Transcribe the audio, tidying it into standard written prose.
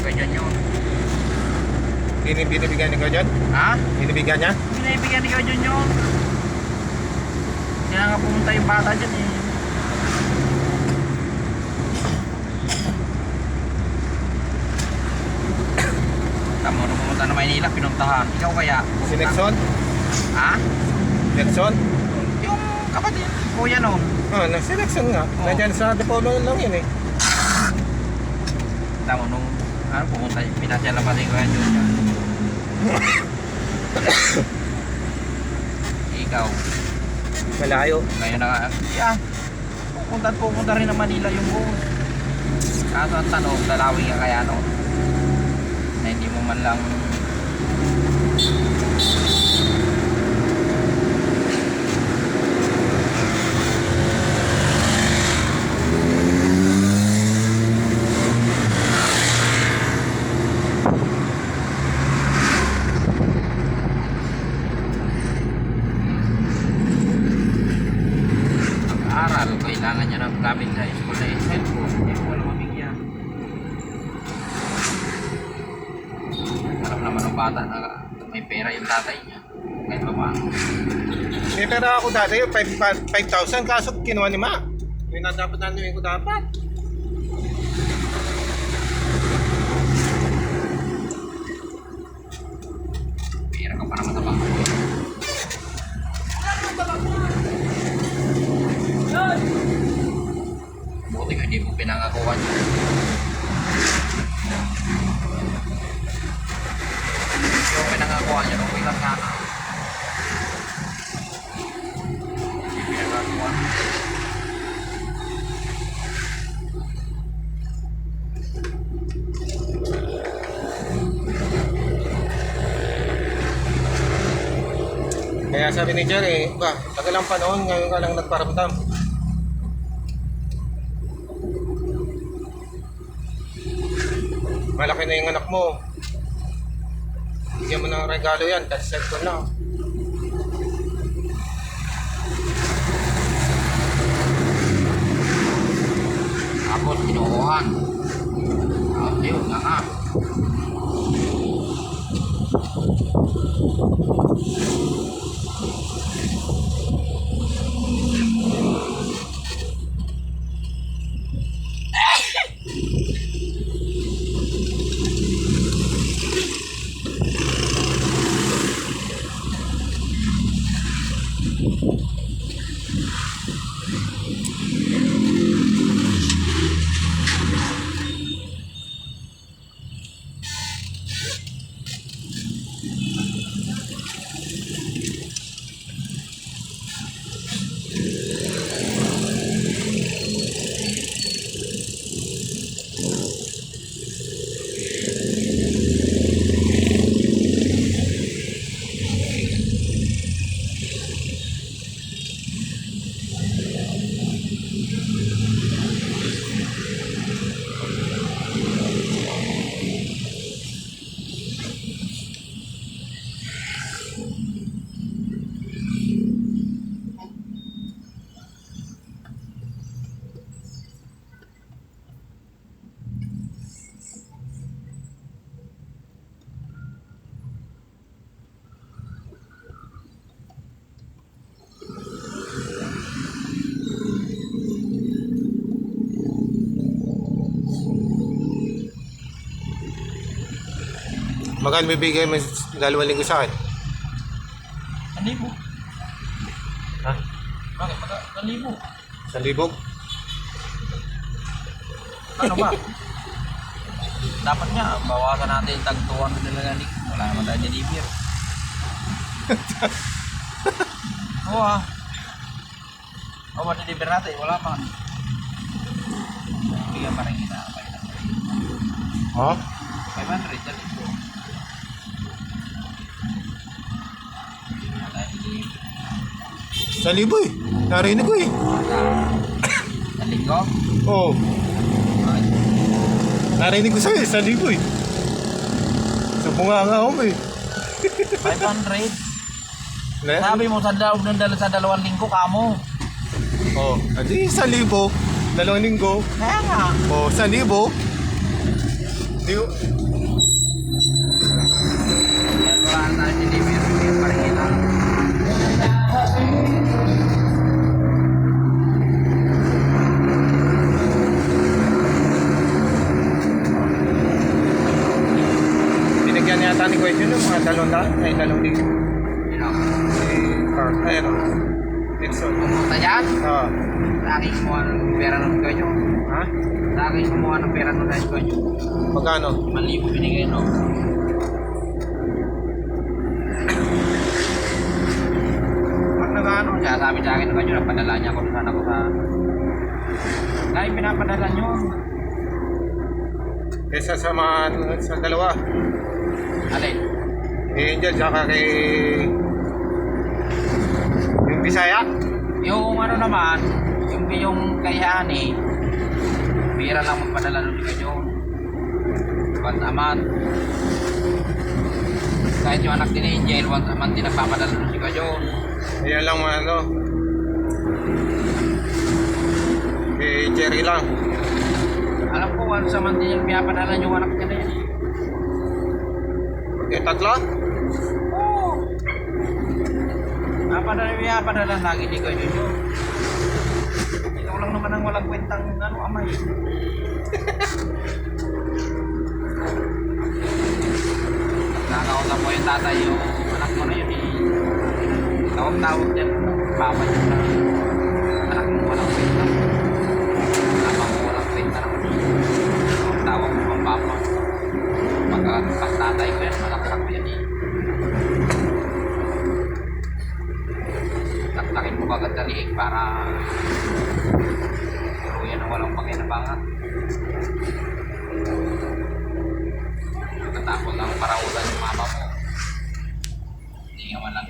kay John yun. Binibigyan ni Kajan? Ha? Binibigyan niya? Binibigyan ni kay John yun. Kaya nga pumunta yung bata dyan eh. Tamo nung pumunta na Maynila, pinuntahan. Ikaw kaya? Si Nexon? Ha? Nexon? Yung kapatid, kuya no. Oh, si Nexon nga. Oo. Nandyan sa Dipolo lang yun eh. Tamo nung pumunta, pinasya lang pati ko yan yun. Ikaw, Malayo. ngayon na yeah, pupunta rin na Manila yung boss. Kaso ang tanong, dalawin ka kaya no? Na hindi mo man lang aral, kailangan niya ng gamit sa school na yung cellphone. Hindi mo wala mabigyan. Alam naman ng bata na may pera yung tatay niya. Kahit pa paano. May pera ako dati, 5,000 kaso kinuha ni Ma. May dapat nanuhin ko dapat. Pera ka pa naman sa bangko. Buti ka hindi mo pinangakuha niya. Yung pinangakuha niya nung ilang sana. Hindi pinangakuha. Kaya sabi ni Jerry, tagal ang panahon, ngayon ka lang nagparamdam. Malaki na yung anak mo. Bigyan mo ng regalo yan, touch cellphone lang. Tapos kinukuhan. Yun na nga. Magkano bibigay mo 2 linggo sa akin? 1,000. Ha? Bakit? 1,000. 1,000? Ano ba? Dapat nga, bawasan natin tag 200 nila ni. Wala naman tayo deliver. Oo ah. O, ma-deliver natin. Wala pa. Bigyan pa rin kita. 500. Ha? 500, dali po. Wala tayo deliver. 1,000 eh. Narinig ko eh. Sa linggo? Oo. Ay, Narinig ko sa'yo eh. 1,000 eh. Sa bunga nga ako eh. 500. Sabi mo sa loob ng sa 2 linggo kamo. Oh, adi 1,000. 2 linggo. Kaya nga. Oh, 1,000. Di, Saan ni Kuya Jun yung mga dalawang daan? Ay, dalawang libo. You know. Carl, ay ano? Nixon. Pumunta dyan. Oo. Sa akin kumuha ng pera ng kanyo. Ha? Sa akin kumuha ng pera ng kanyo. Magkano? 1,000 binigay, no? Pag nag-ano, siya sabi sa akin ng kanyo, napadala niya ako sana ko sa... Dahil pinapadala nyo. Kesa sa mga, sa dalawa. Alin? Eh, Angel, saka kay... Yung Bisaya? Yung ano naman, yung kay Hani, bira lang magpadala nun kanyo. Once a month. Kahit yung anak din ni Angel, once a month din nagpapadala nun si kanyo. Ayan lang mga ano. Kay Jerry lang. Alam ko, once a month din yung pinapadala yung anak niya na yan. Kay tatlo? Oo. Pinapadala lagi ni kanyo nyo. Ikaw lang naman ang walang kwentang ano, amay. Nakausap mo yung tatay yung anak mo na yun eh. Tawag-tawag niya. Papa niya na anak mo walang kwenta. Papa mo walang kwenta naman. Tawag mo ang papa. Pag tatay ko yan, malaksak ko yan eh. Taktakin mo kagad na liig para yan ang walang panginabangan. Nagkatapos lang paraulan yung mama mo. Hindi nga man lang